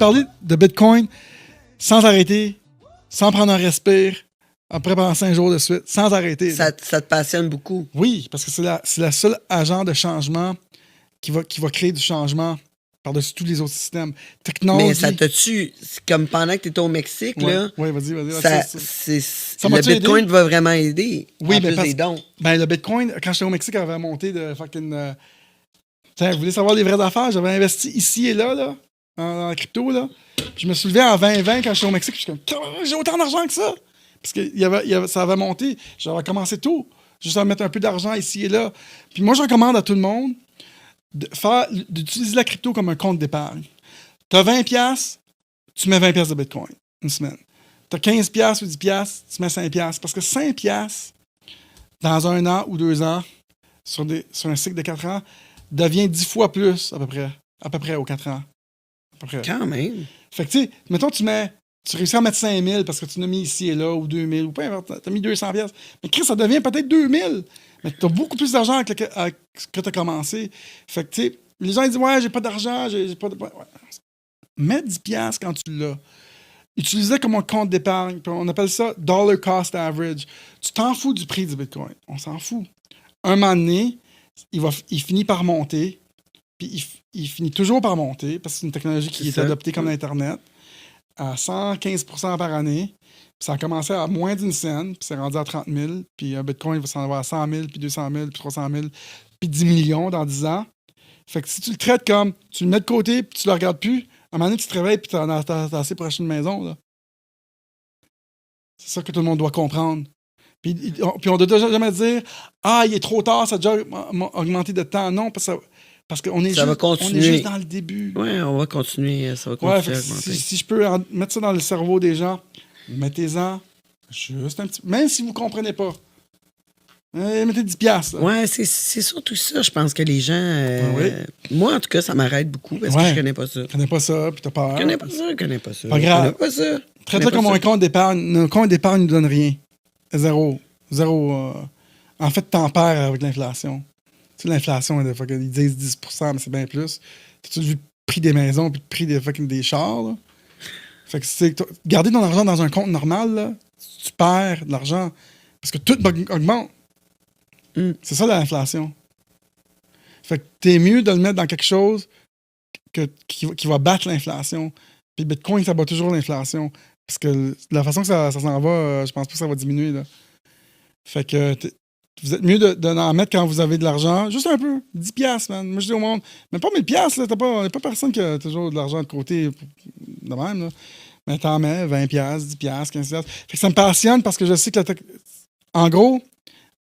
parler de Bitcoin sans arrêter, sans prendre un respire, après pendant 5 jours de suite, sans arrêter. Ça te passionne beaucoup. Oui, parce que c'est la seule agent de changement qui va créer du changement par-dessus tous les autres systèmes. Technologie. Mais ça t'a-tu... C'est comme pendant que tu étais au Mexique, là... Oui, vas-y. Le Bitcoin va vraiment aider. Oui, en mais plus des dons. Ben, le Bitcoin, quand j'étais au Mexique, avait monté de fucking... vous voulez savoir les vraies affaires? J'avais investi ici et là en crypto, là. Puis je me suis levé en 2020 quand j'étais au Mexique. Puis je suis comme, j'ai autant d'argent que ça! Parce que ça avait monté. J'avais commencé tôt. Juste à mettre un peu d'argent ici et là. Puis moi, je recommande à tout le monde d'utiliser la crypto comme un compte d'épargne. Tu as 20$, tu mets 20$ de Bitcoin une semaine. Tu as 15$ ou 10$, tu mets 5$. Parce que 5$, dans 1 an ou 2 ans, sur un cycle de 4 ans, devient 10 fois plus, à peu près aux 4 ans. Quand même. Fait que, tu sais, mettons, tu réussis à mettre 5 000 parce que tu l'as mis ici et là, ou 2 000, ou peu importe, tu as mis 200$. Mais Chris, ça devient peut-être 2 000. Mais tu as beaucoup plus d'argent que tu as commencé. Fait que, tu sais, les gens ils disent, ouais, j'ai pas d'argent, j'ai pas de. Ouais. Mets 10$ quand tu l'as. Utilise-le comme un compte d'épargne. On appelle ça dollar cost average. Tu t'en fous du prix du Bitcoin. On s'en fout. Un moment donné, il finit par monter. Puis il finit toujours par monter parce que c'est une technologie qui est adoptée comme l'Internet à 115% par année. Puis ça a commencé à moins d'une scène, puis c'est rendu à 30 000. Puis un Bitcoin va s'en avoir à 100 000, puis 200 000, puis 300 000, puis 10 millions dans 10 ans. Fait que si tu le traites comme, tu le mets de côté, puis tu le regardes plus, à un moment donné, tu te réveilles, puis t'as assez pour acheter une maison. Là. C'est ça que tout le monde doit comprendre. Puis on ne doit jamais dire, il est trop tard, ça a déjà augmenté de temps. Non, parce qu'on est, on est juste dans le début. Oui, on va continuer. Ça va continuer à augmenter. Si je peux mettre ça dans le cerveau des gens, mettez-en juste un petit... Même si vous ne comprenez pas. Mettez 10$. Oui, c'est surtout ça. Je pense que les gens... Moi, en tout cas, ça m'arrête beaucoup parce que je connais pas ça. Je connais pas ça, puis t'as peur. Je connais pas ça. Pas grave. Traite-le comme un compte d'épargne. Un compte d'épargne ne donne rien. Zéro. En fait, t'en perds avec l'inflation. Tu sais, l'inflation, ils disent 10%, mais c'est bien plus. T'as-tu vu le prix des maisons puis le prix des chars, là? Fait que garder ton argent dans un compte normal, là, tu perds de l'argent. Parce que tout augmente. C'est ça, l'inflation. Fait que t'es mieux de le mettre dans quelque chose qui va battre l'inflation. Puis Bitcoin, ça bat toujours l'inflation. Parce que de la façon que ça s'en va, je pense pas que ça va diminuer, là. Fait que vous êtes mieux d'en mettre quand vous avez de l'argent. Juste un peu. 10$, man. Moi, je dis au monde, même pas 1000$, là. Il n'y a pas personne qui a toujours de l'argent de côté de même, là. Mais t'en mets 20$, 10$, 15$. Fait que ça me passionne parce que je sais que en gros,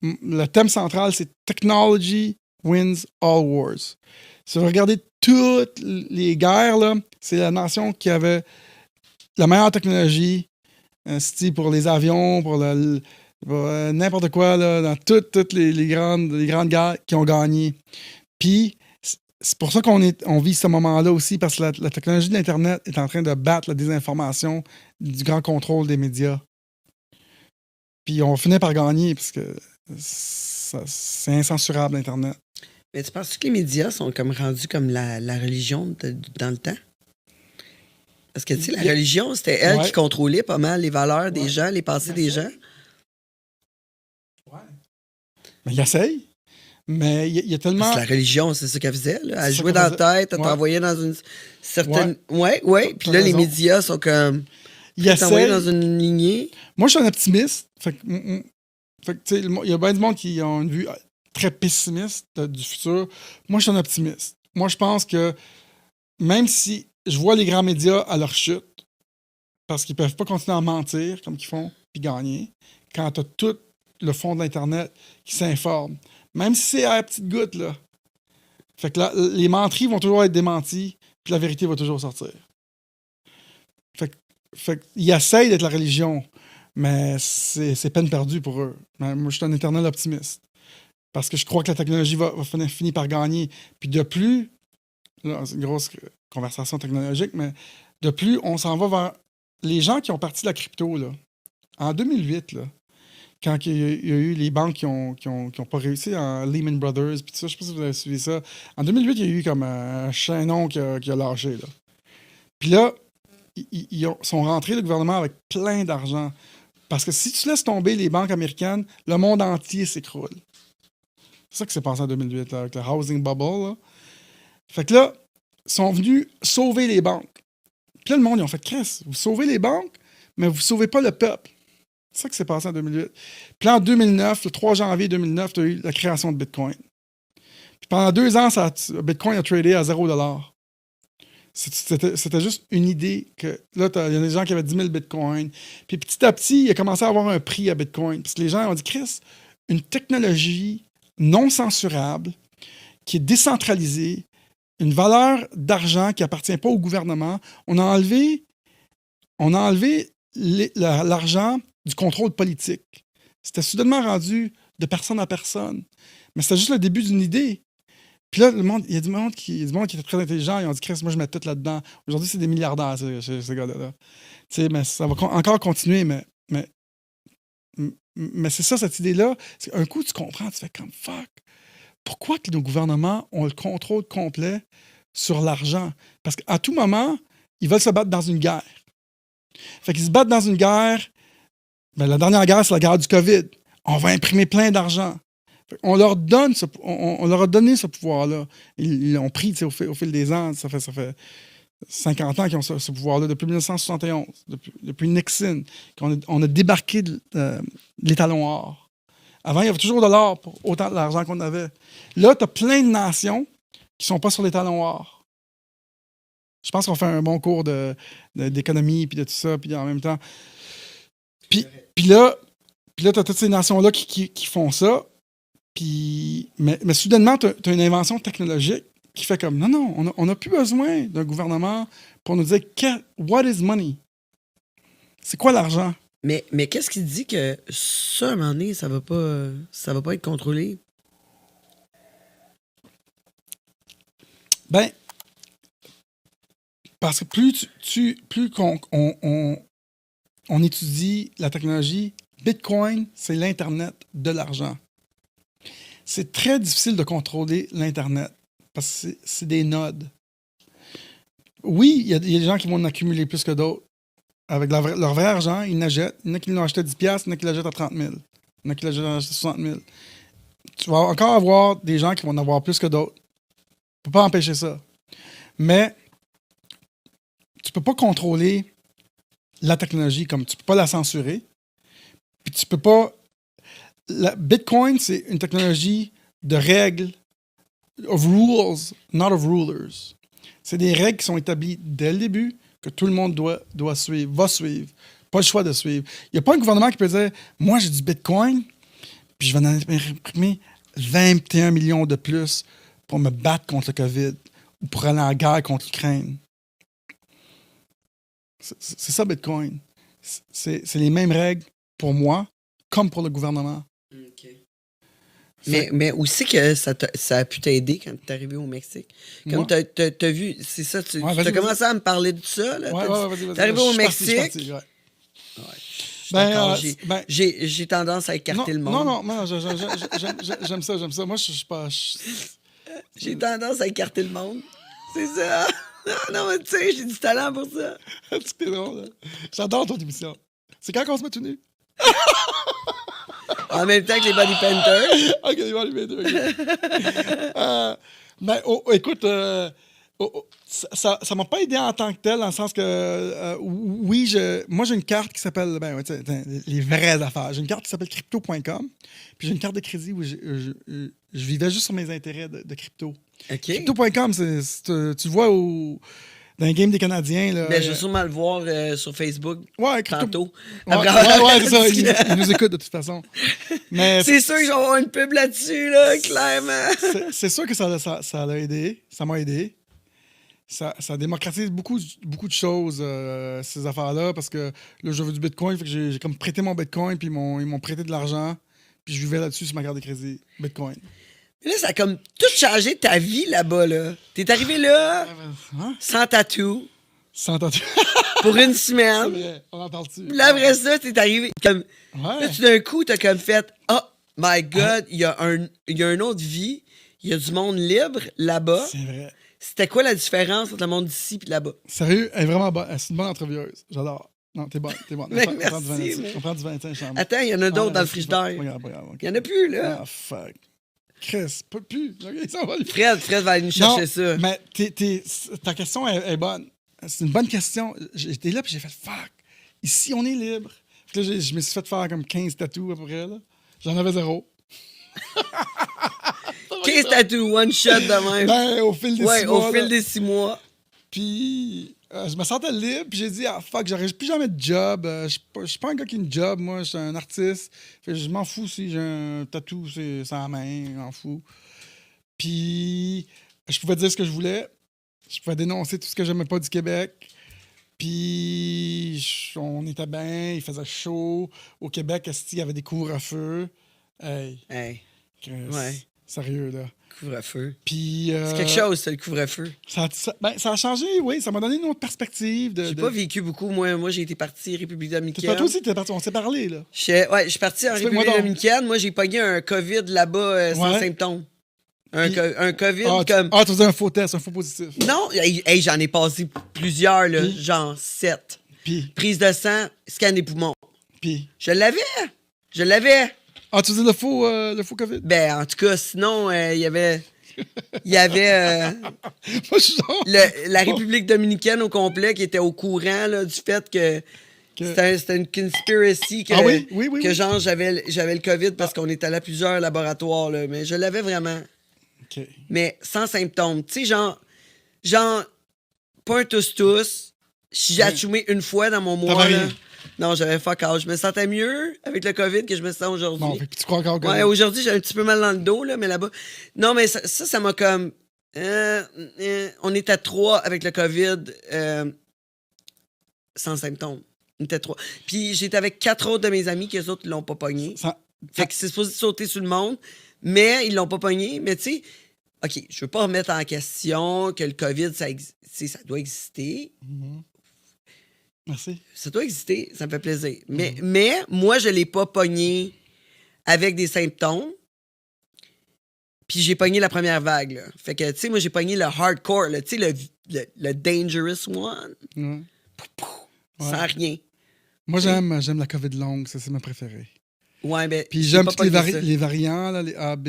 le thème central, c'est Technology wins all wars. Si vous regardez toutes les guerres, là, c'est la nation qui avait la meilleure technologie, pour les avions, pour n'importe quoi, là, dans toutes les grandes guerres qui ont gagné. Puis, c'est pour ça qu'on vit ce moment-là aussi, parce que la technologie de l'Internet est en train de battre la désinformation du grand contrôle des médias. Puis, on finit par gagner, parce que c'est incensurable, Internet. Mais tu penses que les médias sont comme rendus comme la religion dans le temps? Parce que, tu sais, la religion, c'était elle qui contrôlait pas mal les valeurs des gens, les pensées des gens. Ouais. Mais il essaye. Mais il y a tellement... Parce que la religion, c'est ça qu'elle faisait, là. Elle jouait dans la tête, elle t'envoyait dans une certaine... Ouais. Puis là, les médias sont comme... Ils t'envoyaient dans une lignée. Moi, je suis un optimiste. Fait que tu sais, il y a bien du monde qui ont une vue très pessimiste du futur. Moi, je suis un optimiste. Moi, je pense que même si je vois les grands médias à leur chute, parce qu'ils peuvent pas continuer à mentir comme qu'ils font, puis gagner, quand tu as tout le fond de l'Internet qui s'informe, même si c'est à la petite goutte, là. Fait que là, les menteries vont toujours être démenties, puis la vérité va toujours sortir. Fait qu'ils essayent d'être la religion, mais c'est peine perdue pour eux. Mais moi, je suis un éternel optimiste. Parce que je crois que la technologie va finir par gagner. Puis de plus, là, c'est une grosse conversation technologique, mais de plus, on s'en va vers les gens qui ont parti de la crypto, là. En 2008, là, quand il y a eu les banques qui ont pas réussi, en Lehman Brothers, puis tout ça, je sais pas si vous avez suivi ça. En 2008, il y a eu comme un chaînon qui a lâché, là. Puis là, sont rentrés, le gouvernement, avec plein d'argent. Parce que si tu laisses tomber les banques américaines, le monde entier s'écroule. C'est ça qui s'est passé en 2008, là, avec le housing bubble. Là. Fait que là, ils sont venus sauver les banques. Puis là, le monde, ils ont fait « Chris, vous sauvez les banques, mais vous ne sauvez pas le peuple. » C'est ça qui s'est passé en 2008. Puis là, en 2009, le 3 janvier 2009, tu as eu la création de Bitcoin. Puis pendant 2 ans, Bitcoin a tradé à 0$. C'était juste une idée que là, il y a des gens qui avaient 10 000 Bitcoin. Puis petit à petit, il a commencé à avoir un prix à Bitcoin. Parce que les gens ont dit, Chris, une technologie non censurable, qui est décentralisée, une valeur d'argent qui appartient pas au gouvernement. On a enlevé l'argent du contrôle politique. C'était soudainement rendu de personne à personne. Mais c'était juste le début d'une idée. Puis là, il y a du monde qui était très intelligent. Ils ont dit, Chris, moi, je mets tout là-dedans. Aujourd'hui, c'est des milliardaires, ces gars-là. Tu sais, mais ça va encore continuer, mais c'est ça, cette idée-là. Un coup, tu comprends, tu fais comme fuck. Pourquoi que nos gouvernements ont le contrôle complet sur l'argent? Parce qu'à tout moment, ils veulent se battre dans une guerre. Fait qu'ils se battent dans une guerre. Ben, la dernière guerre, c'est la guerre du COVID. On va imprimer plein d'argent. On leur a donné ce pouvoir-là. Ils l'ont pris au fil des ans. Ça fait 50 ans qu'ils ont ce pouvoir-là, depuis 1971, depuis Nixon, qu'on a débarqué de l'étalon or. Avant, il y avait toujours de l'or pour autant d'argent qu'on avait. Là, tu as plein de nations qui ne sont pas sur l'étalon or. Je pense qu'on fait un bon cours d'économie puis de tout ça, puis en même temps. Puis là, tu as toutes ces nations-là qui font ça. Mais soudainement, tu as une invention technologique qui fait comme non, on n'a plus besoin d'un gouvernement pour nous dire what is money? C'est quoi l'argent? Mais qu'est-ce qui dit que ça, à un moment donné, ça va pas être contrôlé? Ben, parce que plus on étudie la technologie, Bitcoin, c'est l'Internet de l'argent. C'est très difficile de contrôler l'Internet parce que c'est des nodes. Oui, il y a des gens qui vont en accumuler plus que d'autres. Avec leur vrai argent, ils l'achètent. Il y en a qui l'ont acheté à 10$, il y en a qui l'achètent à 30 000. Il y en a qui l'achètent à 60 000. Tu vas encore avoir des gens qui vont en avoir plus que d'autres. Tu ne peux pas empêcher ça. Mais tu ne peux pas contrôler la technologie comme tu ne peux pas la censurer. Puis tu peux pas... Bitcoin, c'est une technologie de règles, of rules, not of rulers. C'est des règles qui sont établies dès le début, que tout le monde doit suivre, va suivre. Pas le choix de suivre. Il n'y a pas un gouvernement qui peut dire « Moi, j'ai du Bitcoin, puis je vais en imprimer 21 millions de plus pour me battre contre le COVID ou pour aller en guerre contre l'Ukraine. » C'est ça, Bitcoin. C'est les mêmes règles pour moi comme pour le gouvernement. Okay. Mais aussi que ça a pu t'aider quand tu es arrivé au Mexique. Comme tu as vu, c'est ça, tu as commencé à me parler de ça. Là, vas-y. Tu es arrivé au Mexique. J'ai tendance à écarter le monde. Non, j'aime ça. Moi, je suis pas... J'ai tendance à écarter le monde. C'est ça. Non, mais tu sais, j'ai du talent pour ça. C'est drôle. Là. J'adore ton émission. C'est quand qu'on se met tout nu? En même temps que les Body Painters. OK, les Body Painters. Écoute, ça m'a pas aidé en tant que tel, dans le sens que, oui, moi, j'ai une carte qui s'appelle, les vraies affaires. J'ai une carte qui s'appelle crypto.com, puis j'ai une carte de crédit où je vivais juste sur mes intérêts de crypto. Okay. Crypto.com, tu le vois dans un game des Canadiens. Là, je vais sûrement le voir sur Facebook tantôt. Ouais, c'est ça. Ils nous écoutent de toute façon. Mais c'est sûr que je vais avoir une pub là-dessus, là, clairement. C'est sûr que ça l'a aidé. Ça m'a aidé. Ça démocratise beaucoup de choses, ces affaires-là, parce que là, je veux du Bitcoin, fait que j'ai comme prêté mon Bitcoin, puis ils m'ont prêté de l'argent, puis je vivais là-dessus sur ma carte de crédit. Bitcoin. Mais là, ça a comme tout changé ta vie là-bas, là. T'es arrivé là, sans tatou. Sans tatou. Pour une semaine. C'est vrai, on en parle-tu. Puis là, après ça, t'es arrivé comme... Ouais. Là, tout d'un coup, t'as comme fait « Oh my God, il y a une autre vie. Il y a du monde libre là-bas. » C'est vrai. C'était quoi la différence entre le monde d'ici et là-bas? Sérieux, elle est vraiment bonne. C'est une bonne entrevieuse. J'adore. Non, t'es bonne. Mais On prend du merci, 25. mais- On prend du 25 chambres. Attends, il y en a d'autres dans le frigidaire. Regarde, ok. Il y en a plus, là. Ah, fuck. Chris, pas plus. Ok, ça va. Fred va aller nous chercher ça. Mais ta question est bonne. C'est une bonne question. J'étais là puis j'ai fait fuck. Ici, on est libre. Puis là, je me suis fait faire comme 15 tatous à peu près. Là. J'en avais 0. 15 tatous, one shot de même. Ben, au fil des 6 mois. Ouais, au fil là. des 6 mois. Puis je me sentais libre, puis j'ai dit, ah fuck, j'aurais plus jamais de job. Je suis pas un gars qui a une job, moi, je suis un artiste. Fait que je m'en fous si j'ai un tatou sur la main, je m'en fous. Puis je pouvais dire ce que je voulais. Je pouvais dénoncer tout ce que j'aimais pas du Québec. Puis on était bien, il faisait chaud. Au Québec, il y avait des couvre-feux. Hey, Chris, Ouais. sérieux, là. Couvre-feu. Puis, C'est quelque chose, c'est le couvre-feu. ça a changé, oui. Ça m'a donné une autre perspective. J'ai pas vécu beaucoup. Moi, j'ai été parti République C'est dominicaine. pas toi aussi, t'es parti. On s'est parlé, là. Je suis parti en Explique-moi République donc. dominicaine. Moi, j'ai pogné un COVID là-bas sans Ouais. symptômes. Puis- Un COVID Ah, comme... tu faisais un faux test, un faux positif. Non, hey, j'en ai passé plusieurs, là, Puis? genre 7. Puis, Prise de sang, scan des poumons. puis. Je l'avais. Ah, tu faisais le faux COVID? Ben, en tout cas, sinon, il y avait... Moi, je suis genre. la République dominicaine au complet qui était au courant là, du fait que c'était une conspiracy que, Ah oui? Oui. que genre j'avais le COVID parce qu'on est allé à plusieurs laboratoires, là, mais je l'avais vraiment. OK. Mais sans symptômes. Tu sais, genre, pas un tous. Si j'ai Ouais. atchoumé une fois dans mon mois, T'avais là, rien. non, j'avais fuck out. Je me sentais mieux avec le COVID que je me sens aujourd'hui. Bon, fait que tu crois encore au COVID? Ouais, aujourd'hui, j'ai un petit peu mal dans le dos, là, mais là-bas. Non, mais ça m'a comme. On était 3 avec le COVID sans symptômes. On était 3. Puis j'étais avec 4 autres de mes amis qui, eux autres, ils l'ont pas pogné. Fait que c'est supposé sauter sur le monde, mais ils l'ont pas pogné. Mais tu sais, OK, je veux pas remettre en question que le COVID, ça doit exister. Mhm. Merci. Ça doit exister, ça me fait plaisir. Mais moi, je l'ai pas pogné avec des symptômes. Puis j'ai pogné la première vague, là. Fait que, tu sais, moi, j'ai pogné le hardcore, là, tu sais, le dangerous one. Ouais. Sans rien. Moi, j'aime la COVID longue, ça, c'est ma préférée. Ouais, ben. Puis j'ai j'aime pas tous les, pogné ça. les variants, là, les A, B,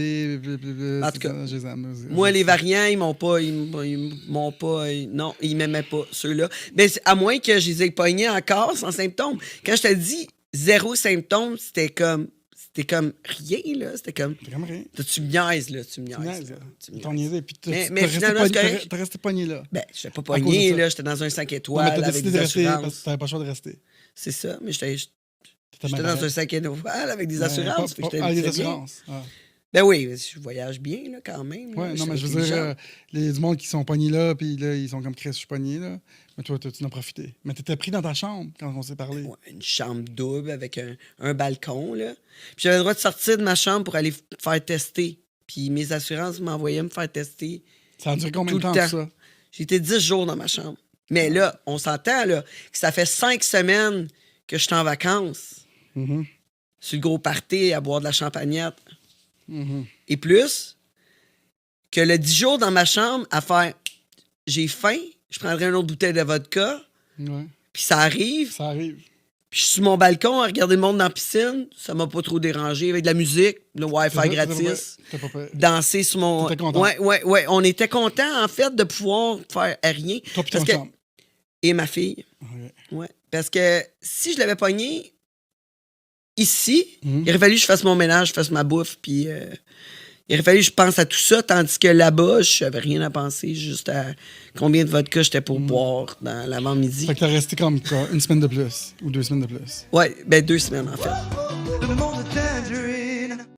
En tout cas, je les aime. Moi, les variants, ils m'ont pas. Non, ils m'aimaient pas, ceux-là. Mais à moins que je les ai pognés encore sans symptômes. Quand je te dis 0 symptômes, c'était comme rien, là. C'était comme. T'es comme rien. Tu me niaises, là. Tu me Tu niaises. niaises, là. là. Tu me T'en niaises. niaisais, puis Mais finalement, c'est correct. t'es resté pogné là. Ben, je n'étais pas cause de pogné, ça. là. J'étais dans un 5 Non, mais étoiles t'as avec décidé des de rester parce assurances. que t'avais pas le choix de rester. C'est ça, mais j'étais T'étais dans un 5 étoiles avec des assurances. Fait que j'étais les bien. assurances. Ah. Ben oui, je voyage bien, là, quand même. Ouais, là. non, mais je suis veux dire, intelligent. il y a du monde qui sont pognés là, puis là, ils sont comme Chris, je suis pogné là. Mais toi, tu en as profité. Mais t'étais pris dans ta chambre quand on s'est parlé. Ouais, une chambre double avec un balcon, là. Puis j'avais le droit de sortir de ma chambre pour aller faire tester. Puis mes assurances m'envoyaient me faire tester. Ça a duré combien Tout de le temps, temps. ça? J'ai été 10 jours dans ma chambre. Mais là, on s'entend, là, que ça fait 5 semaines que je suis en vacances. Mhm. Sur le gros party à boire de la champagnette. Mhm. Et plus que le 10 jours dans ma chambre à faire j'ai faim, je prendrais une autre bouteille de vodka, Ouais, puis ça arrive, ça arrive. puis je suis sur mon balcon à regarder le monde dans la piscine, ça m'a pas trop dérangé, avec de la musique, le Wi-Fi gratis, T'es pas prêt. danser sur mon... T'étais content. Ouais, on était contents en fait de pouvoir faire rien. Toi, puis Parce ton que- chambre. Et ma fille, Ouais. ouais. Parce que si je l'avais pogné ici, Mhm. il aurait fallu que je fasse mon ménage, je fasse ma bouffe, puis il aurait fallu que je pense à tout ça, tandis que là-bas, je n'avais rien à penser, juste à combien de vodka j'étais pour boire dans l'avant-midi. Fait que t'as resté comme quoi, une semaine de plus ou 2 semaines de plus. Ouais, ben 2 semaines en fait.